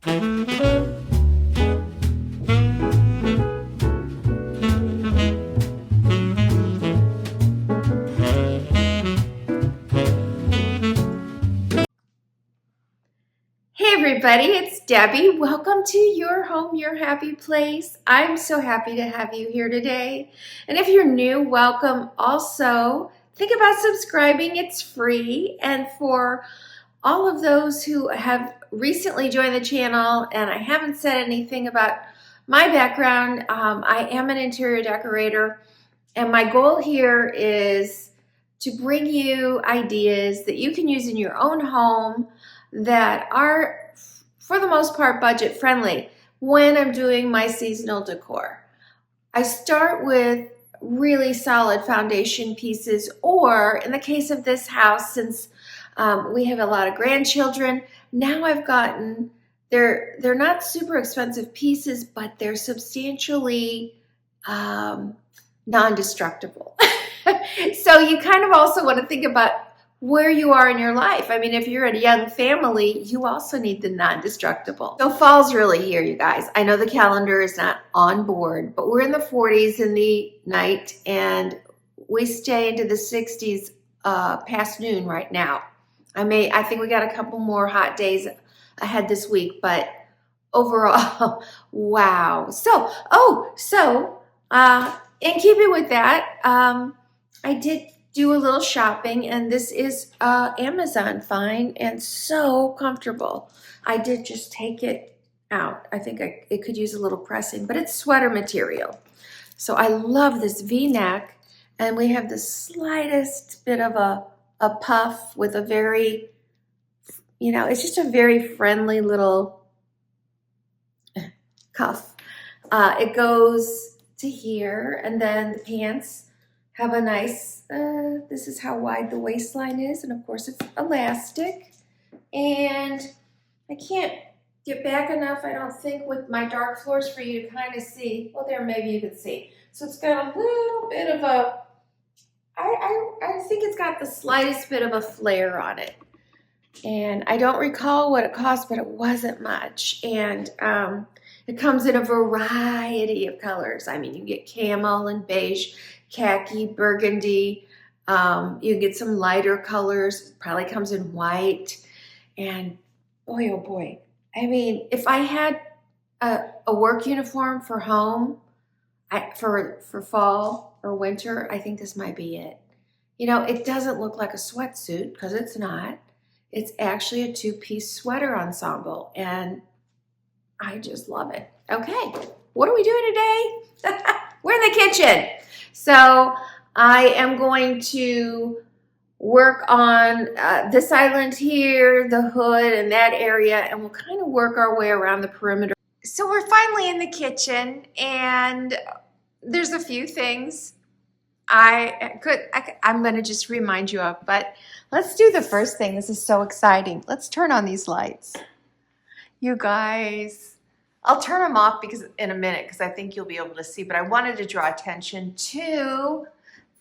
Hey everybody, it's Debbie. Welcome to your home, your happy place. I'm so happy to have you here today. And if you're new, welcome. Also, think about subscribing. It's free. And for all of those who have recently joined the channel, and I haven't said anything about my background, I am an interior decorator. And my goal here is to bring you ideas that you can use in your own home that are, for the most part, budget friendly when I'm doing my seasonal decor. I start with really solid foundation pieces, or in the case of this house, since we have a lot of grandchildren, now I've gotten, they're not super expensive pieces, but they're substantially non-destructible. So you kind of also want to think about where you are in your life. I mean, if you're a young family, you also need the non-destructible. So fall's really here, you guys. I know the calendar is not on board, but we're in the 40s in the night, and we stay into the 60s past noon right now. I think we got a couple more hot days ahead this week, but overall, wow. So in keeping with that, I did do a little shopping, and this is Amazon Fine and so comfortable. I did just take it out. I think it could use a little pressing, but it's sweater material. So I love this V-neck, and we have the slightest bit of a puff with a very, it's just a very friendly little cuff. It goes to here, and then the pants have a nice, this is how wide the waistline is, and of course it's elastic. And I can't get back enough, I don't think, with my dark floors for you to kind of see. Well, there, maybe you can see. So it's got a little bit of a, I think it's got the slightest bit of a flare on it. And I don't recall what it cost, but it wasn't much. And it comes in a variety of colors. I mean, you get camel and beige, khaki, burgundy. You can get some lighter colors. Probably comes in white. And boy, oh boy. I mean, if I had a work uniform for home, for fall or winter, I think this might be it. It doesn't look like a sweatsuit because it's not. It's actually a two-piece sweater ensemble, and I just love it. Okay, what are we doing today? We're in the kitchen. So I am going to work on this island here, the hood, and that area, and we'll kind of work our way around the perimeter. So we're finally in the kitchen, and there's a few things I'm going to just remind you of, but let's do the first thing. This is so exciting. Let's turn on these lights. You guys, I'll turn them off in a minute because I think you'll be able to see, but I wanted to draw attention to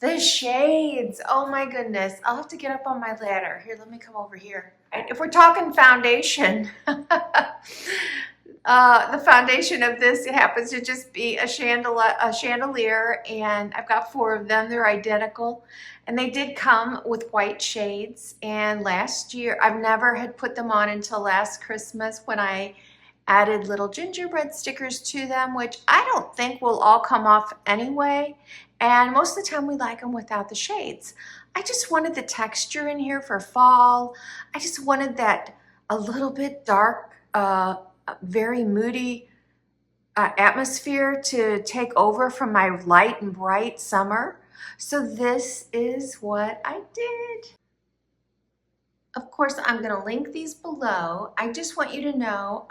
the shades. Oh my goodness. I'll have to get up on my ladder. Here, let me come over here. If we're talking foundation, the foundation of this happens to just be a chandelier, and I've got 4 of them. They're identical, and they did come with white shades. And last year, I've never had put them on until last Christmas when I added little gingerbread stickers to them, which I don't think will all come off anyway. And most of the time we like them without the shades. I just wanted the texture in here for fall. I just wanted that a little bit dark, very moody atmosphere to take over from my light and bright summer. So this is what I did. Of course, I'm going to link these below. I just want you to know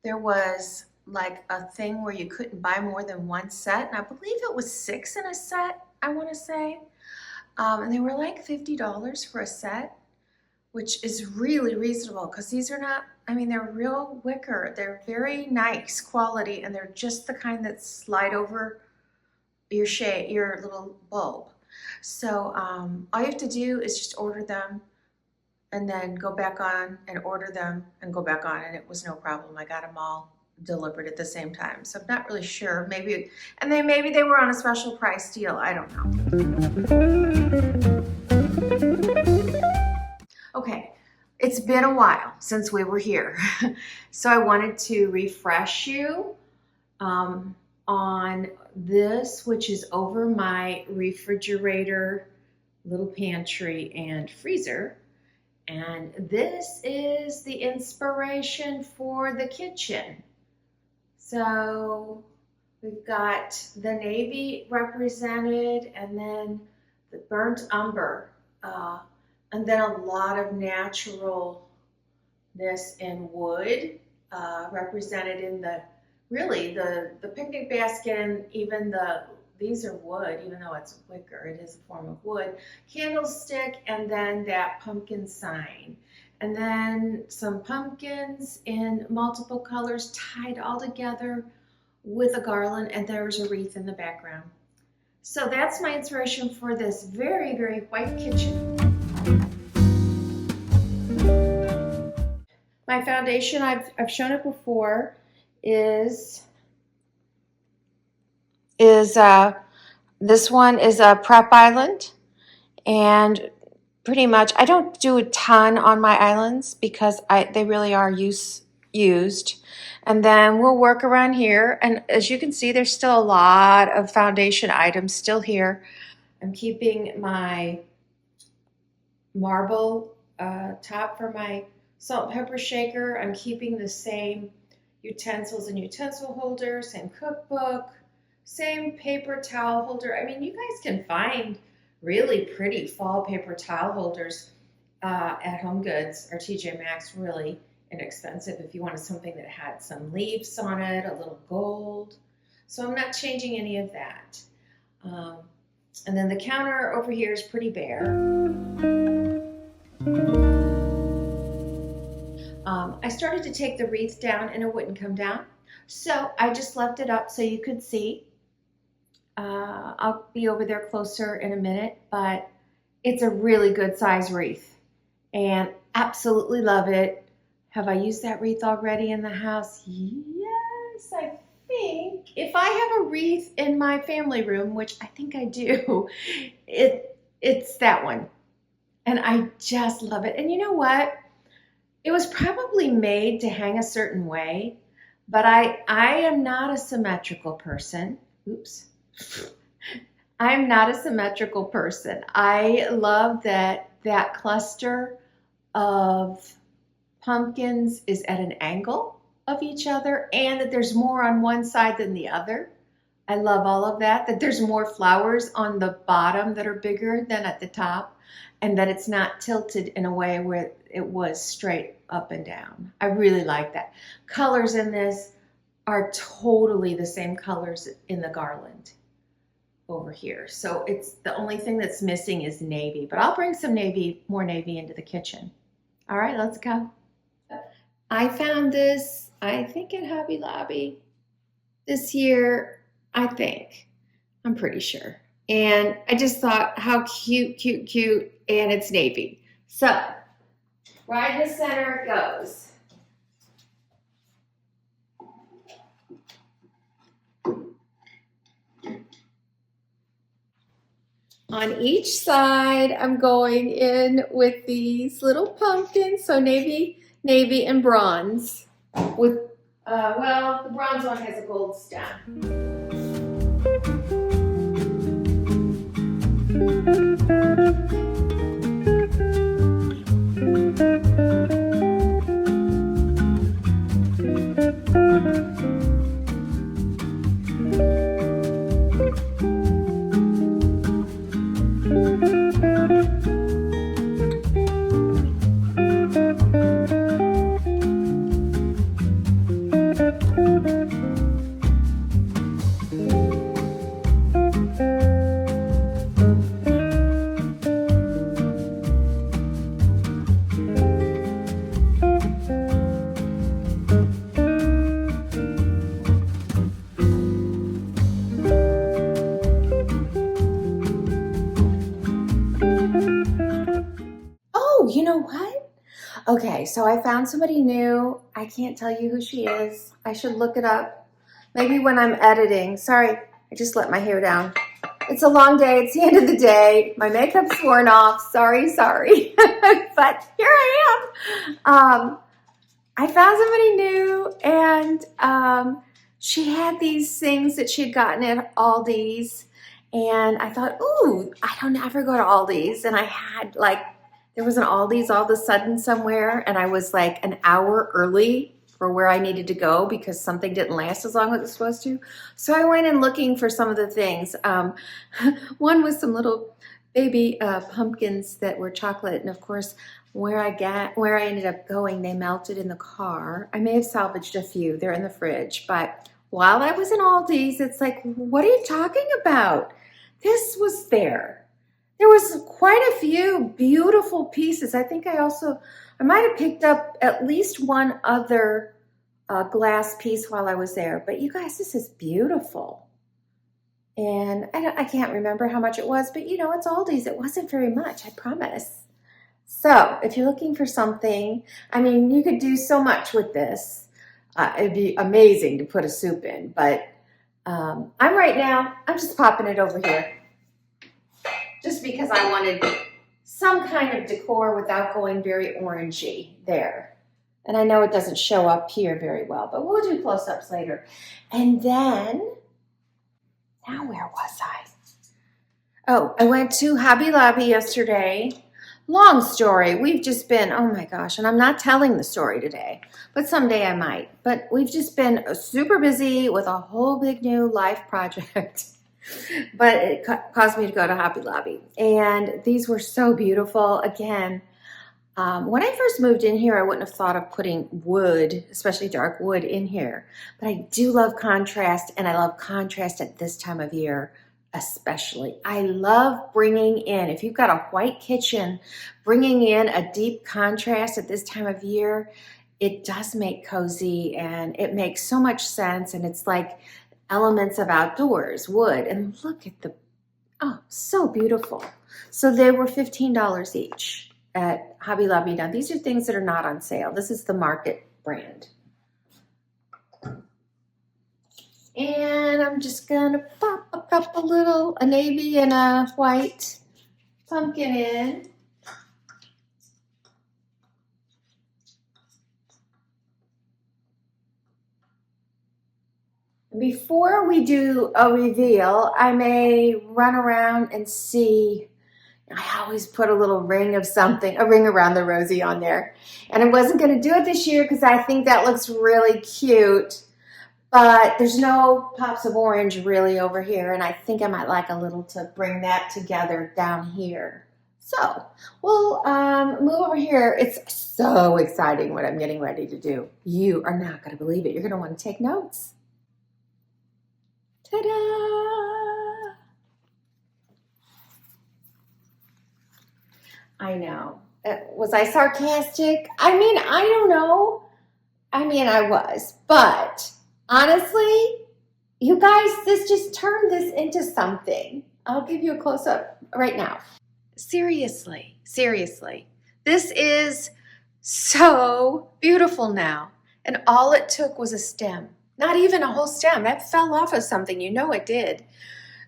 there was like a thing where you couldn't buy more than 1 set, and I believe it was 6 in a set, I want to say. And they were like $50 for a set, which is really reasonable because these are not, I mean, they're real wicker. They're very nice quality, and they're just the kind that slide over your shade, your little bulb. So all you have to do is just order them and then go back on and order them and go back on, and it was no problem. I got them all delivered at the same time. So I'm not really sure. Maybe, and then maybe they were on a special price deal. I don't know. Okay, it's been a while since we were here. So I wanted to refresh you on this, which is over my refrigerator, little pantry, and freezer. And this is the inspiration for the kitchen. So we've got the navy represented, and then the burnt umber, and then a lot of naturalness in wood, represented in the, really the picnic basket, and even these are wood, even though it's wicker, it is a form of wood. Candlestick, and then that pumpkin sign. And then some pumpkins in multiple colors tied all together with a garland, and there's a wreath in the background. So that's my inspiration for this very, very white kitchen. My foundation, I've shown it before, is this one is a Prep Island, and pretty much I don't do a ton on my islands because they really are used. And then we'll work around here, and as you can see, there's still a lot of foundation items still here. I'm keeping my marble top for my salt and pepper shaker. I'm keeping the same utensils and utensil holders, same cookbook, same paper towel holder. I mean, you guys can find really pretty fall paper towel holders at Home Goods or TJ Maxx, really inexpensive if you wanted something that had some leaves on it, a little gold. So I'm not changing any of that. And then the counter over here is pretty bare. I started to take the wreath down and it wouldn't come down. So I just left it up so you could see. I'll be over there closer in a minute, but it's a really good size wreath and absolutely love it. Have I used that wreath already in the house? Yes, I think. If I have a wreath in my family room, which I think I do, it's that one. And I just love it. And you know what? It was probably made to hang a certain way, but I am not a symmetrical person. Oops. I'm not a symmetrical person. I love that cluster of pumpkins is at an angle of each other, and that there's more on one side than the other. I love all of that, that there's more flowers on the bottom that are bigger than at the top, and that it's not tilted in a way where it was straight up and down. I really like that. Colors in this are totally the same colors in the garland over here. So it's the only thing that's missing is navy, but I'll bring some more navy into the kitchen. All right, let's go. I found this, I think at Hobby Lobby this year, I think. I'm pretty sure. And I just thought how cute, cute, cute, and it's navy. So, right in the center it goes. On each side, I'm going in with these little pumpkins, so navy, and bronze. With, well, the bronze one has a gold stem. Okay, so I found somebody new. I can't tell you who she is. I should look it up. Maybe when I'm editing. Sorry, I just let my hair down. It's a long day. It's the end of the day. My makeup's worn off. Sorry. But here I am. I found somebody new, and she had these things that she had gotten at Aldi's. And I thought, ooh, I don't ever go to Aldi's. And I had there was an Aldi's all of a sudden somewhere, and I was like an hour early for where I needed to go because something didn't last as long as it was supposed to. So I went in looking for some of the things. One was some little baby pumpkins that were chocolate, and of course, where I ended up going, they melted in the car. I may have salvaged a few. They're in the fridge, but while I was in Aldi's, it's like, what are you talking about? This was there. There was quite a few beautiful pieces. I think I might have picked up at least one other glass piece while I was there. But you guys, this is beautiful. And I can't remember how much it was, but you know, it's Aldi's. It wasn't very much, I promise. So if you're looking for something, I mean, you could do so much with this. It'd be amazing to put a soup in, but I'm just popping it over here just because I wanted some kind of decor without going very orangey there. And I know it doesn't show up here very well, but we'll do close-ups later. And then, now where was I? Oh, I went to Hobby Lobby yesterday. Long story. We've just been, oh my gosh, and I'm not telling the story today, but someday I might. But we've just been super busy with a whole big new life project. But it caused me to go to Hobby Lobby. And these were so beautiful. Again, when I first moved in here, I wouldn't have thought of putting wood, especially dark wood, in here. But I do love contrast, and I love contrast at this time of year especially. I love bringing in, if you've got a white kitchen, bringing in a deep contrast at this time of year, it does make cozy, and it makes so much sense, and it's like elements of outdoors, wood, and look at so beautiful. So they were $15 each at Hobby Lobby. Now, these are things that are not on sale. This is the Market brand. And I'm just gonna pop a couple a navy and a white pumpkin in. Before we do a reveal, I may run around and see. I always put a little ring of something, a ring around the rosy on there. And I wasn't gonna do it this year because I think that looks really cute. But there's no pops of orange really over here, and I think I might like a little to bring that together down here. So we'll move over here. It's so exciting what I'm getting ready to do. You are not going to believe it. You're going to want to take notes. Ta-da! I know. Was I sarcastic? I mean, I don't know. I mean, I was, but honestly, you guys, this just turned this into something. I'll give you a close-up right now. Seriously. This is so beautiful now. And all it took was a stem. Not even a whole stem. That fell off of something. You know it did.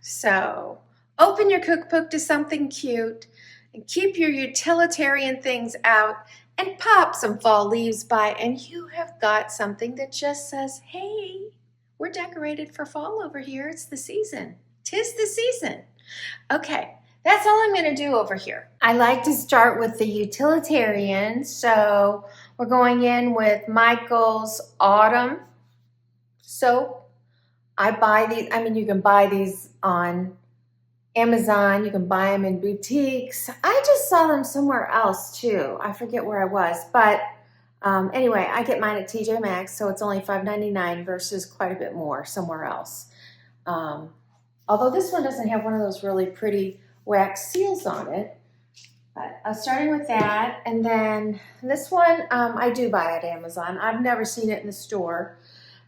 So open your cookbook to something cute and keep your utilitarian things out and pop some fall leaves by, and you have got something that just says, hey, we're decorated for fall over here. It's the season. 'Tis the season. Okay, that's all I'm going to do over here. I like to start with the utilitarian, so we're going in with Michael's Autumn soap. I buy these, I mean, you can buy these on Amazon, you can buy them in boutiques. I just saw them somewhere else too. I forget where I was, but anyway, I get mine at TJ Maxx, so it's only $5.99 versus quite a bit more somewhere else. Although this one doesn't have one of those really pretty wax seals on it. But starting with that, and then this one I do buy at Amazon. I've never seen it in the store.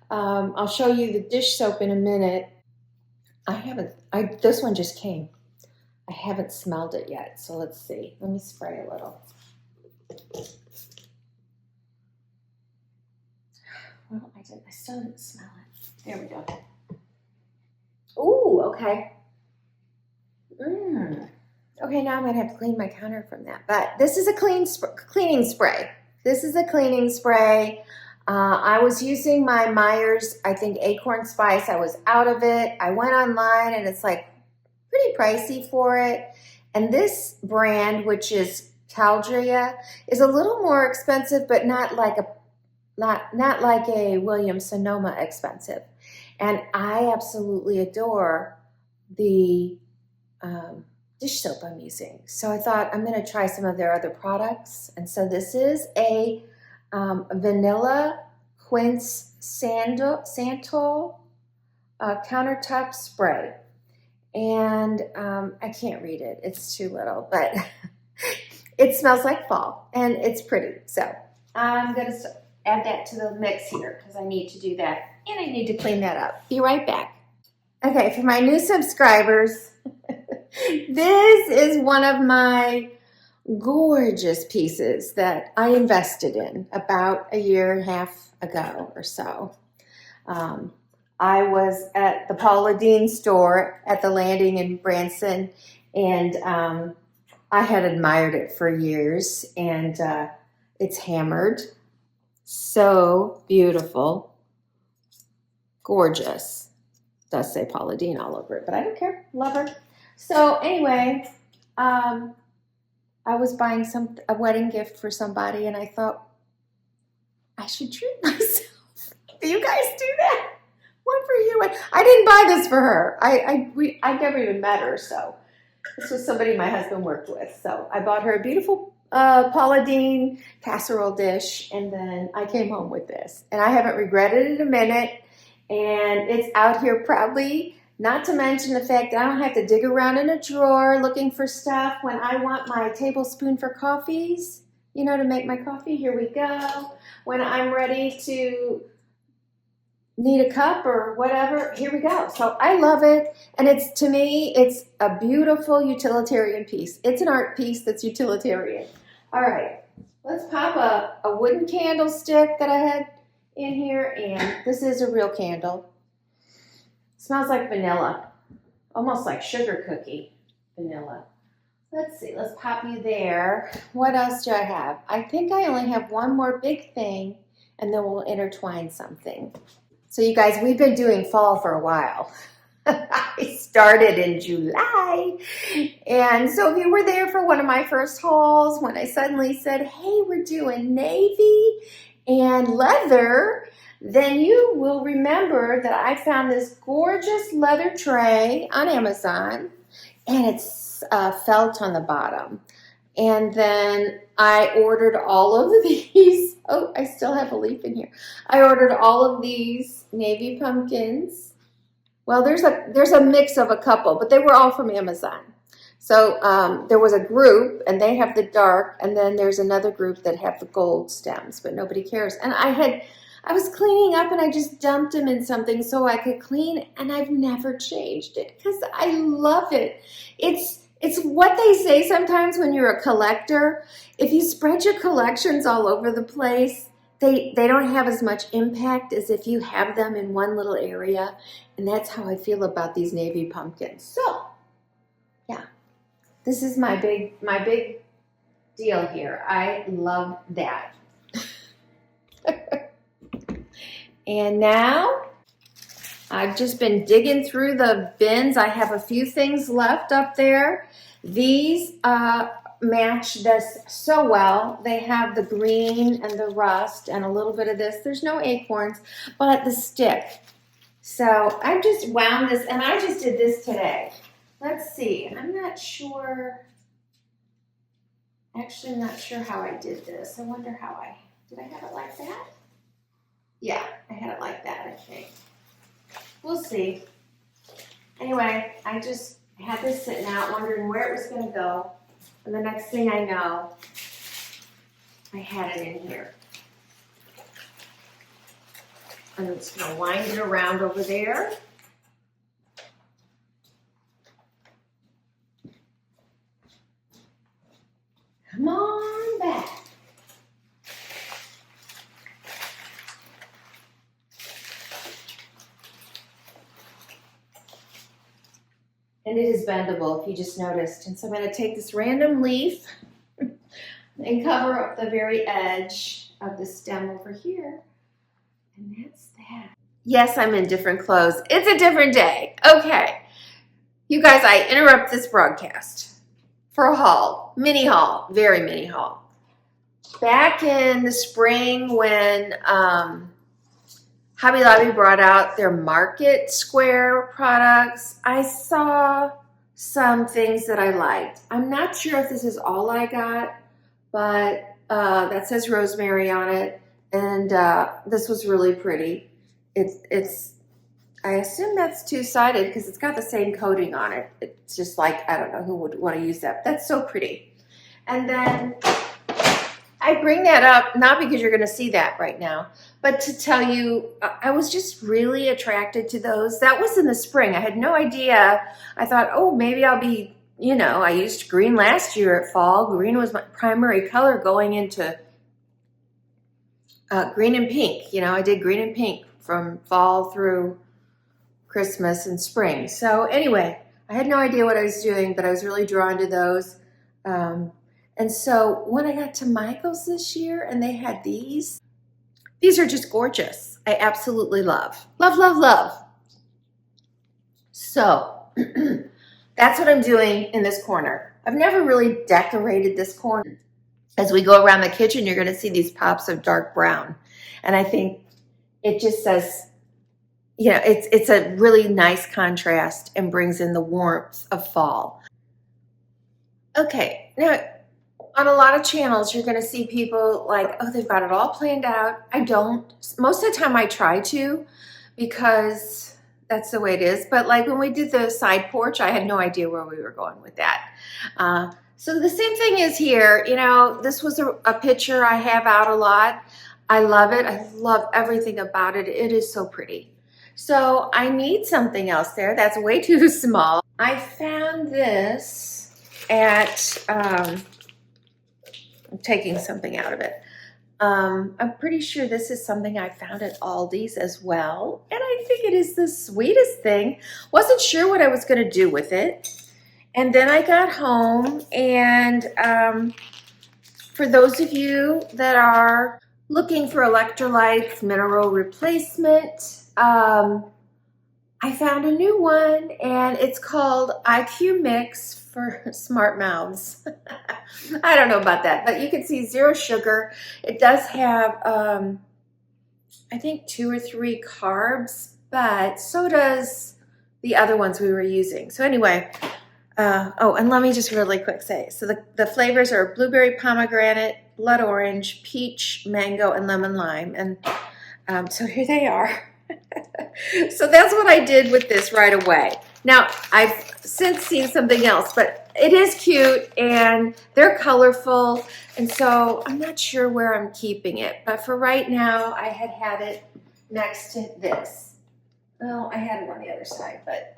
I'll show you the dish soap in a minute. This one just came. I haven't smelled it yet, so let's see. Let me spray a little. Well, I still didn't smell it. There we go. Ooh, okay. Okay, now I'm gonna have to clean my counter from that. But this is a cleaning spray. This is a cleaning spray. I was using my Myers, I think Acorn Spice. I was out of it. I went online and it's like pretty pricey for it. And this brand, which is CHANDELIER, is a little more expensive, but not like a Williams Sonoma expensive. And I absolutely adore the dish soap I'm using. So I thought I'm going to try some of their other products. And so this is a vanilla quince santal countertop spray. And I can't read it. It's too little, but it smells like fall and it's pretty. So I'm going to add that to the mix here because I need to do that and I need to clean that up. Be right back. Okay, for my new subscribers, this is one of my gorgeous pieces that I invested in about a year and a half ago or so. I was at the Paula Deen store at the Landing in Branson, and I had admired it for years, and it's hammered. So beautiful. Gorgeous. It does say Paula Deen all over it, but I don't care. Love her. So anyway, I was buying a wedding gift for somebody, and I thought, I should treat myself. Do you guys do that? One for you. I didn't buy this for her. I never even met her, so this was somebody my husband worked with. So I bought her a beautiful Paula Deen casserole dish, and then I came home with this. And I haven't regretted it a minute, and it's out here proudly, not to mention the fact that I don't have to dig around in a drawer looking for stuff when I want my tablespoon for coffees, you know, to make my coffee. Here we go. When I'm ready to need a cup or whatever, here we go. So I love it, and to me, it's a beautiful utilitarian piece. It's an art piece that's utilitarian. All right, let's pop a wooden candlestick that I had in here, and this is a real candle. It smells like vanilla, almost like sugar cookie vanilla. Let's see, let's pop you there. What else do I have? I think I only have one more big thing, and then we'll intertwine something. So you guys, we've been doing fall for a while. I started in July. And so if you were there for one of my first hauls, when I suddenly said, hey, we're doing navy and leather, then you will remember that I found this gorgeous leather tray on Amazon, and it's felt on the bottom. And then I ordered all of these. Oh, I still have a leaf in here. I ordered all of these navy pumpkins. Well, there's a mix of a couple, but they were all from Amazon. So there was a group, and they have the dark, and then there's another group that have the gold stems, but nobody cares. And I was cleaning up, and I just dumped them in something so I could clean, and I've never changed it because I love it. It's what they say sometimes when you're a collector. If you spread your collections all over the place, they don't have as much impact as if you have them in one little area. And that's how I feel about these navy pumpkins. So, yeah, this is my big deal here. I love that. And now I've just been digging through the bins. I have a few things left up there. These match this so well. They have the green and the rust and a little bit of this. There's no acorns, but the stick. So I just wound this, and I just did this today. Let's see. I'm not sure. Actually, I'm not sure how I did this. I wonder how did I have it like that? Yeah, I had it like that, I think. We'll see. Anyway, I just had this sitting out wondering where it was going to go. And the next thing I know, I had it in here. I'm just going to wind it around over there. Come on back. And it is bendable, if you just noticed. And so I'm going to take this random leaf and cover up the very edge of the stem over here. And that's that. Yes, I'm in different clothes. It's a different day. Okay. You guys, I interrupt this broadcast for a haul. Mini haul. Very mini haul. Back in the spring when Hobby Lobby brought out their Market Square products, I saw some things that I liked. I'm not sure if this is all I got, but that says rosemary on it, and this was really pretty. It's I assume that's two-sided because it's got the same coating on it. It's just like, I don't know who would want to use that. That's so pretty. And then I bring that up, not because you're going to see that right now, but to tell you, I was just really attracted to those. That was in the spring. I had no idea. I thought, oh, maybe I'll be, you know, I used green last year at fall. Green was my primary color going into green and pink. You know, I did green and pink from fall through Christmas and spring. So anyway, I had no idea what I was doing, but I was really drawn to those. And so when I got to Michael's this year and they had these are just gorgeous. I absolutely love. Love, love, love. So that's what I'm doing in this corner. I've never really decorated this corner. As we go around the kitchen, you're going to see these pops of dark brown. And I think it just says, you know, it's a really nice contrast and brings in the warmth of fall. Okay, now on a lot of channels, you're going to see people like, oh, they've got it all planned out. I don't. Most of the time I try to because that's the way it is. But like when we did the side porch, I had no idea where we were going with that. So the same thing is here. You know, this was a picture I have out a lot. I love it. I love everything about it. It is so pretty. So I need something else there. That's way too small. I found this at... I'm taking something out of it. I'm pretty sure this is something I found at Aldi's as well. And I think it is the sweetest thing. Wasn't sure what I was going to do with it. And then I got home and for those of you that are looking for electrolytes, mineral replacement, I found a new one and it's called IQ Mix for Smart Mouths. I don't know about that, but you can see 0 sugar. It does have, I think 2 or 3 carbs, but so does the other ones we were using. So anyway, oh, and let me just really quick say, so the flavors are blueberry pomegranate, blood orange, peach, mango, and lemon lime. And so here they are. So that's what I did with this right away. Now, I've since seen something else, but it is cute and they're colorful. And so I'm not sure where I'm keeping it. But for right now, I had it next to this. Well, I had it on the other side. But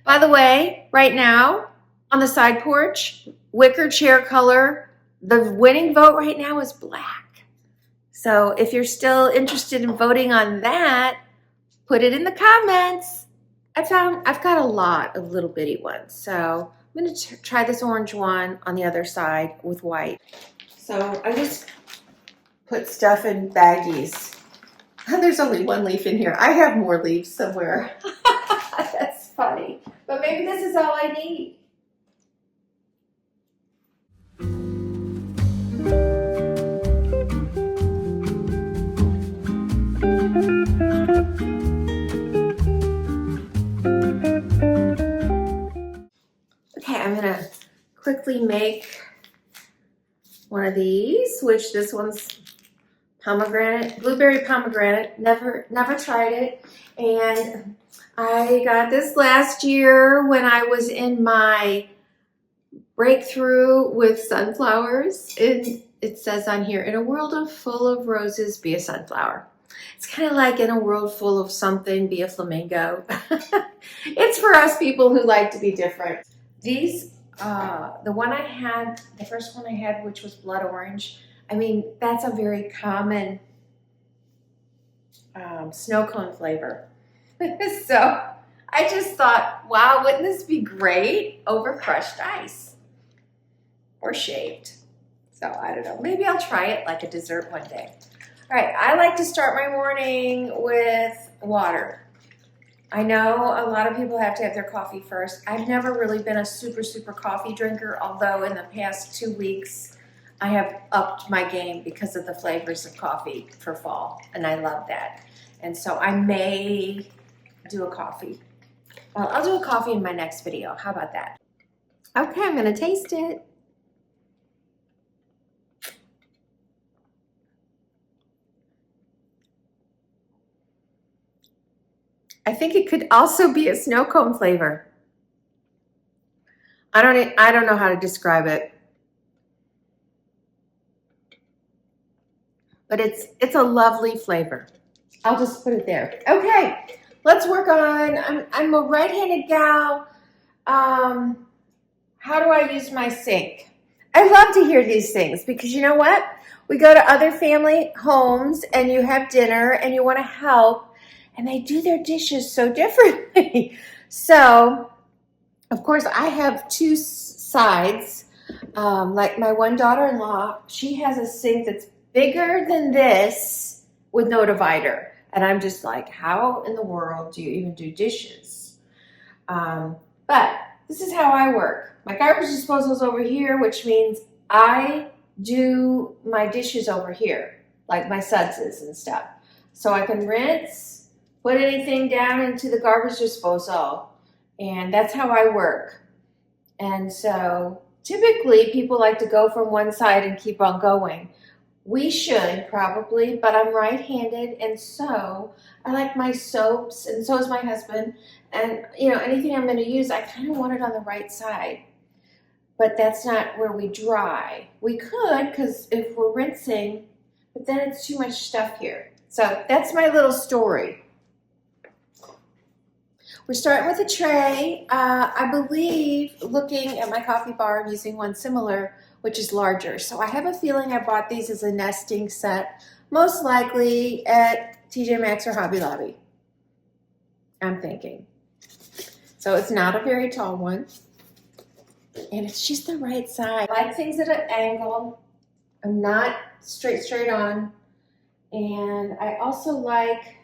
by the way, right now on the side porch, wicker chair color, the winning vote right now is black. So if you're still interested in voting on that, put it in the comments. I've got a lot of little bitty ones. So I'm going to try this orange one on the other side with white. So I just put stuff in baggies. There's only 1 leaf in here. I have more leaves somewhere. That's funny. But maybe this is all I need. Okay, I'm gonna quickly make one of these, which this one's pomegranate, blueberry pomegranate. Never tried it, and I got this last year when I was in my breakthrough with sunflowers. It says on here, in a world full of roses, be a sunflower. It's kind of like in a world full of something, be a flamingo. It's for us people who like to be different. These, the one I had, the first one I had, which was blood orange, I mean, that's a very common snow cone flavor. So I just thought, wow, wouldn't this be great over crushed ice or shaved? So I don't know. Maybe I'll try it like a dessert one day. All right, I like to start my morning with water. I know a lot of people have to have their coffee first. I've never really been a super coffee drinker, although in the past 2 weeks, I have upped my game because of the flavors of coffee for fall, and I love that. And so I may do a coffee. Well, I'll do a coffee in my next video. How about that? Okay, I'm gonna taste it. I think it could also be a snow cone flavor. I don't know how to describe it. But it's a lovely flavor. I'll just put it there. Okay, let's work on, I'm a right-handed gal. How do I use my sink? I love to hear these things because you know what? We go to other family homes and you have dinner and you want to help and they do their dishes so differently. So, of course, I have two sides. Like my one daughter-in-law, she has a sink that's bigger than this with no divider. And I'm just like, how in the world do you even do dishes? But this is how I work. My garbage disposal is over here, which means I do my dishes over here, like my suds and stuff. So I can rinse, put anything down into the garbage disposal, and that's how I work. And so typically people like to go from one side and keep on going. We should probably, but I'm right-handed, and so I like my soaps, and so is my husband. And you know, anything I'm going to use, I kind of want it on the right side. But that's not where we dry. We could, because if we're rinsing, but then it's too much stuff here. So that's my little story. We're starting with a tray. I believe, looking at my coffee bar, I'm using one similar, which is larger. So I have a feeling I bought these as a nesting set, most likely at TJ Maxx or Hobby Lobby. I'm thinking. So it's not a very tall one. And it's just the right size. I like things at an angle. I'm not straight on. And I also like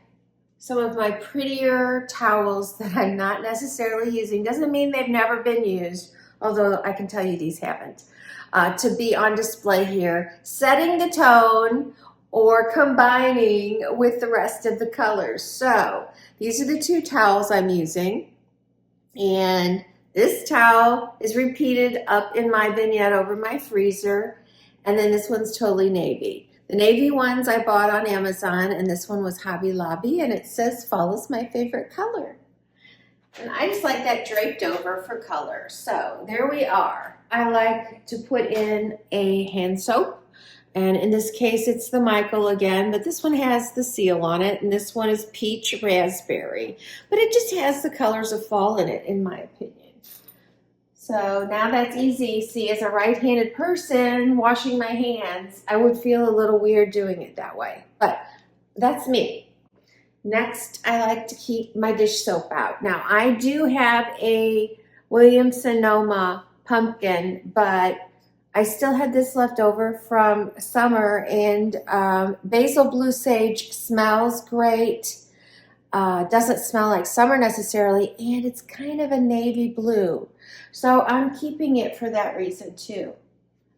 some of my prettier towels that I'm not necessarily using. Doesn't mean they've never been used, although I can tell you these haven't. To be on display here, setting the tone or combining with the rest of the colors. So these are the two towels I'm using. And this towel is repeated up in my vignette over my freezer. And then this one's totally navy. The navy ones I bought on Amazon, and this one was Hobby Lobby, and it says fall is my favorite color. And I just like that draped over for color. So there we are. I like to put in a hand soap. And in this case, it's the Michael again, but this one has the seal on it, and this one is peach raspberry. But it just has the colors of fall in it, in my opinion. So now that's easy. See, as a right-handed person washing my hands, I would feel a little weird doing it that way, but that's me. Next, I like to keep my dish soap out. Now, I do have a Williams-Sonoma pumpkin, but I still had this left over from summer, and basil blue sage smells great. Doesn't smell like summer necessarily, and it's kind of a navy blue. So I'm keeping it for that reason too.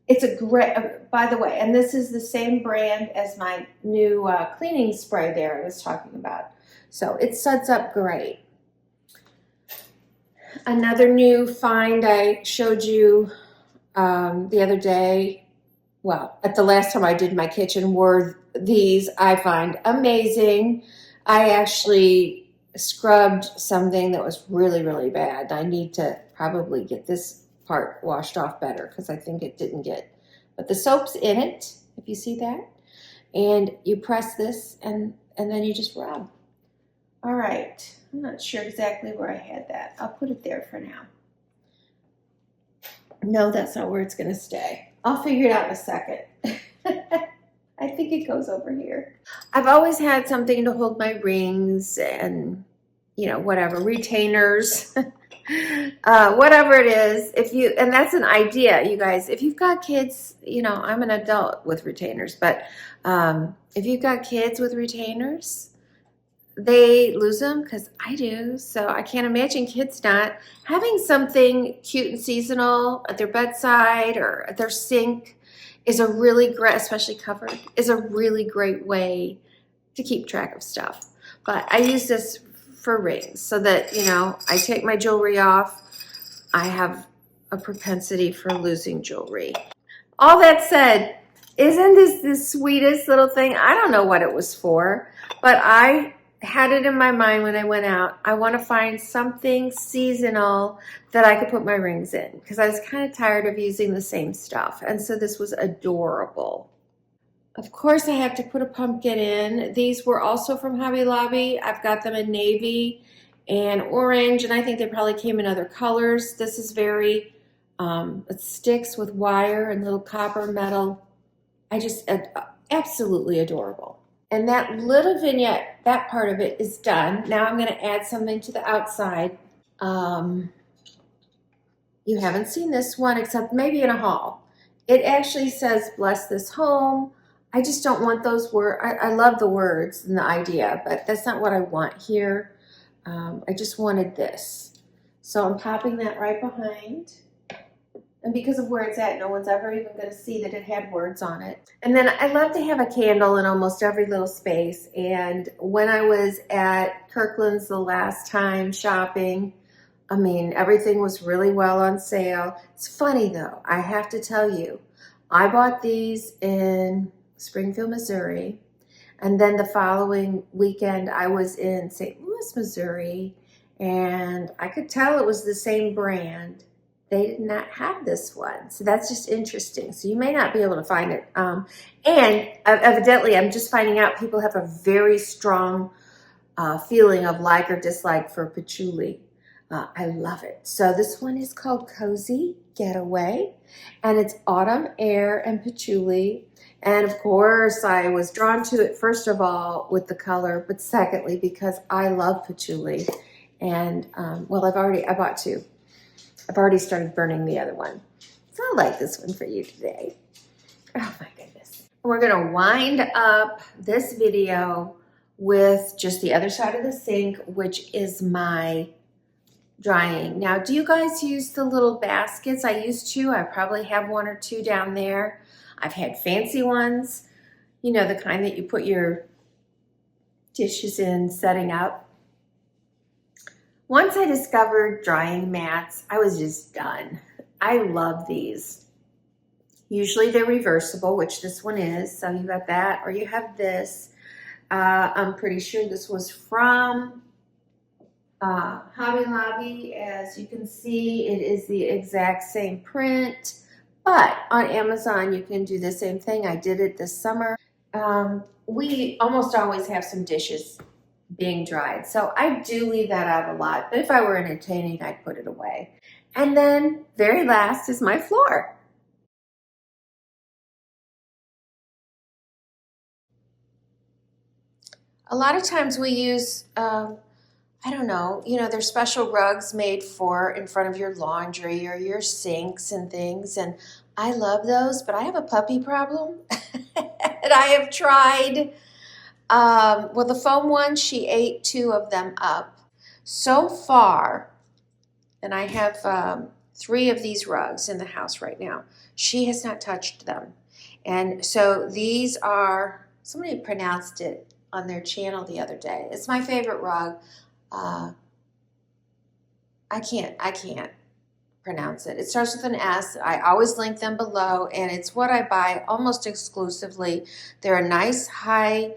It's a great, by the way, and this is the same brand as my new cleaning spray there I was talking about. So it suds up great. Another new find I showed you the other day, well, at the last time I did my kitchen, were these I find amazing. I actually scrubbed something that was really bad. I need to probably get this part washed off better because I think it didn't get, but the soap's in it, if you see that, and you press this and then you just rub. All right, I'm not sure exactly where I had that. I'll put it there for now. No, that's not where it's going to stay. I'll figure it out in a second. I think it goes over here. I've always had something to hold my rings and you know, whatever, retainers, whatever it is. If you, and that's an idea, you guys, if you've got kids, you know, I'm an adult with retainers, but if you've got kids with retainers, they lose them, because I do. So I can't imagine kids not having something cute and seasonal at their bedside or at their sink is a really great, especially covered, is a really great way to keep track of stuff. But I use this for rings so that, you know, I take my jewelry off. I have a propensity for losing jewelry. All that said, isn't this the sweetest little thing? I don't know what it was for, but I had it in my mind when I went out. I want to find something seasonal that I could put my rings in, because I was kind of tired of using the same stuff. And so this was adorable. Of course, I have to put a pumpkin in. These were also from Hobby Lobby. I've got them in navy and orange, and I think they probably came in other colors. This is very, it sticks with wire and little copper metal. I just, absolutely adorable. And that little vignette, that part of it is done. Now I'm going to add something to the outside. You haven't seen this one except maybe in a haul. It actually says, "Bless this home." I just don't want those words. I love the words and the idea, but that's not what I want here. I just wanted this. So I'm popping that right behind. And because of where it's at, no one's ever even going to see that it had words on it. And then I love to have a candle in almost every little space. And when I was at Kirkland's the last time shopping, I mean, everything was really well on sale. It's funny though, I have to tell you, I bought these in Springfield, Missouri. And then the following weekend, I was in St. Louis, Missouri. And I could tell it was the same brand. They did not have this one. So that's just interesting. So you may not be able to find it. And evidently, I'm just finding out people have a very strong feeling of like or dislike for patchouli. I love it. So this one is called Cozy Getaway. And it's autumn air and patchouli. And of course, I was drawn to it, first of all, with the color. But secondly, because I love patchouli. And, well, I bought two. I've already started burning the other one. So I like this one for you today. Oh my goodness. We're gonna wind up this video with just the other side of the sink, which is my drying. Now, do you guys use the little baskets? I used to. I probably have one or two down there. I've had fancy ones, you know, the kind that you put your dishes in setting up. Once I discovered drying mats, I was just done. I love these. Usually they're reversible, which this one is. So you got that, or you have this. I'm pretty sure this was from Hobby Lobby. As you can see, it is the exact same print. But on Amazon, you can do the same thing. I did it this summer. We almost always have some dishes being dried. So I do leave that out a lot. But if I were entertaining, I'd put it away. And then very last is my floor. A lot of times we use, I don't know, you know, there's special rugs made for in front of your laundry or your sinks and things. And I love those, but I have a puppy problem. And I have tried, well, the foam one, she ate 2 of them up. So far, and I have 3 of these rugs in the house right now, she has not touched them. And so these are, somebody pronounced it on their channel the other day. It's my favorite rug. I can't pronounce it. It starts with an S. I always link them below, and it's what I buy almost exclusively. They're a nice high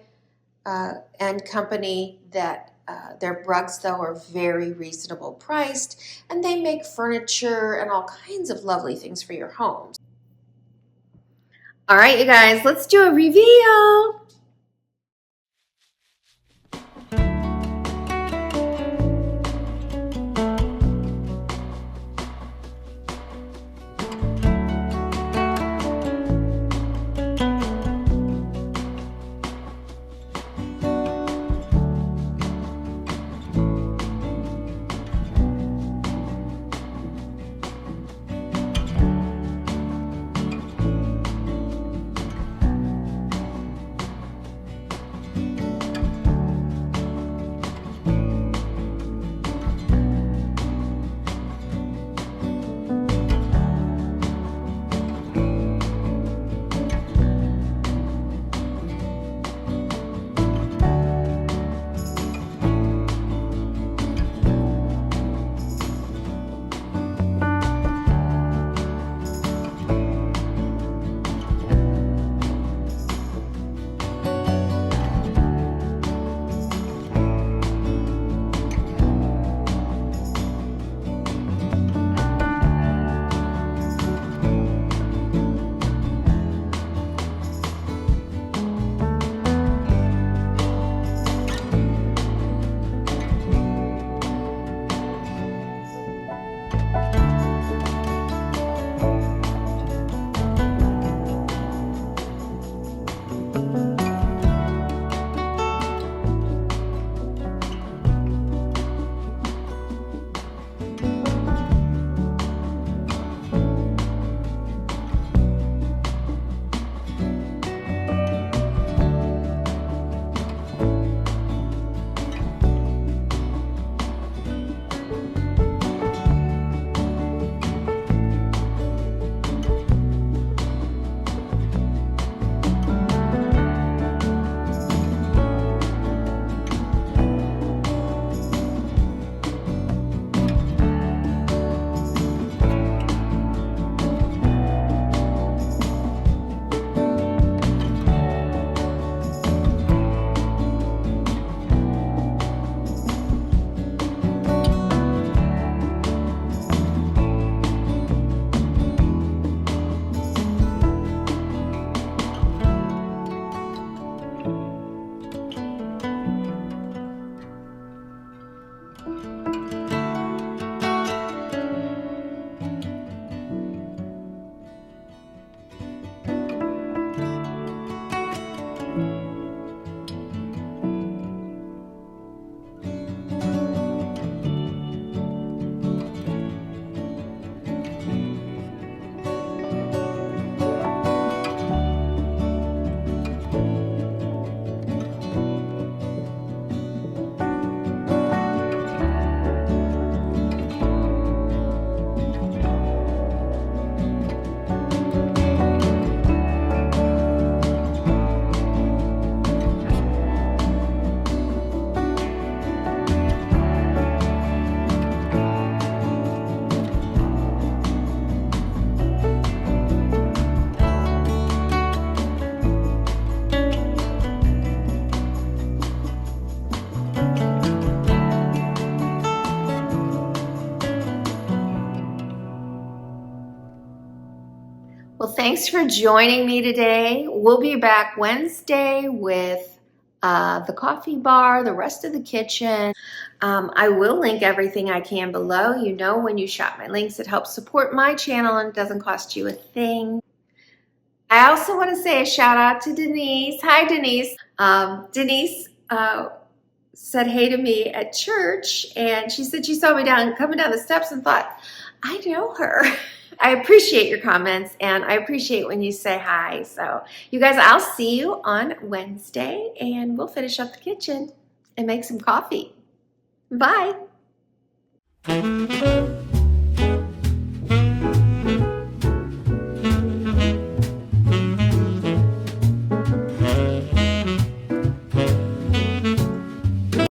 end company that their rugs, though, are very reasonable priced, and they make furniture and all kinds of lovely things for your homes. All right, you guys, let's do a reveal. thanks for joining me today. We'll be back Wednesday with the coffee bar, the rest of the kitchen. I will link everything I can below. You know, when you shop my links, it helps support my channel and it doesn't cost you a thing. I also want to say a shout out to Denise. Hi, Denise. Denise said hey to me at church, and she said she saw me coming down the steps and thought, I know her. I appreciate your comments, and I appreciate when you say hi. So you guys, I'll see you on Wednesday, and we'll finish up the kitchen and make some coffee. Bye.